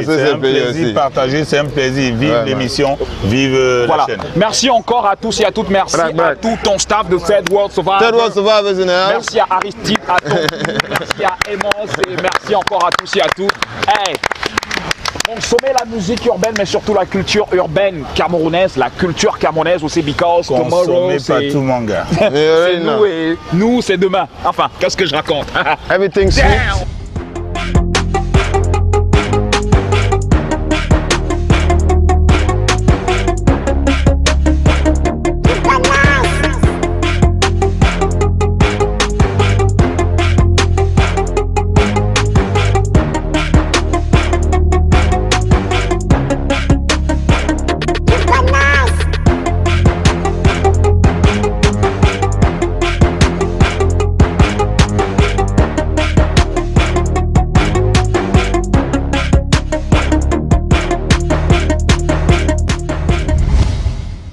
[SPEAKER 6] C'est un plaisir partagé, c'est un plaisir. Vive l'émission, vive la chaîne.
[SPEAKER 3] Merci encore à tous et à toutes. Merci à tout ton staff de Third World Survivors.
[SPEAKER 2] Third World Survivors in the house.
[SPEAKER 3] Merci à Aristide, à Tom, merci à Emos et merci encore à tous et à toutes. Hey, consommer la musique urbaine, mais surtout la culture urbaine camerounaise, la culture camerounaise aussi, because tomorrow,
[SPEAKER 6] c'est tout mon gars.
[SPEAKER 3] C'est nous et nous, c'est demain. Enfin, qu'est-ce que je raconte?
[SPEAKER 2] Everything's sweet.